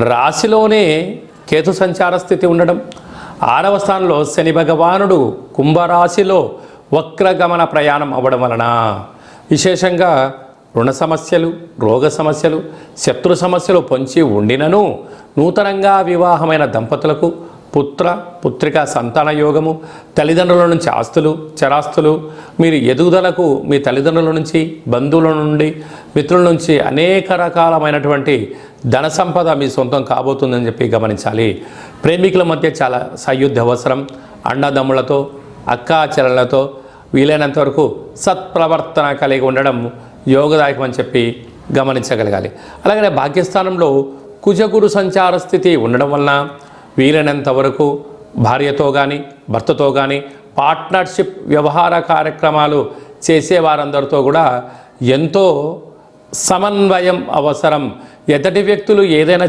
రాశిలోనే కేతు సంచార స్థితి ఉండడం, 6వ స్థానంలో శని భగవానుడు కుంభరాశిలో వక్రగమన ప్రయాణం అవ్వడం వలన విశేషంగా రుణ సమస్యలు, రోగ సమస్యలు, శత్రు సమస్యలు పొంచి ఉండినను నూతనంగా వివాహమైన దంపతులకు పుత్ర పుత్రిక సంతాన యోగము, తల్లిదండ్రుల నుంచి ఆస్తులు చరాస్తులు, మీరు ఎదుగుదలకు మీ తల్లిదండ్రుల నుంచి, బంధువుల నుండి, మిత్రుల నుంచి అనేక రకాలమైనటువంటి ధన సంపద మీ సొంతం కాబోతుందని చెప్పి గమనించాలి. ప్రేమికుల మధ్య చాలా సయోధ్య అవసరం. అన్నదమ్ములతో, అక్కా చెల్లెలతో వీలైనంత వరకు సత్ప్రవర్తన కలిగి ఉండడం యోగదాయకం అని చెప్పి గమనించగలగాలి. అలాగనే భాగ్యస్థానంలో కుజగురు సంచార స్థితి ఉండడం వలన వీలైనంత వరకు భార్యతో కానీ భర్తతో కానీ పార్ట్నర్షిప్ వ్యవహార కార్యక్రమాలు చేసేవారందరితో కూడా ఎంతో సమన్వయం అవసరం. ఎదుటి వ్యక్తులు ఏదైనా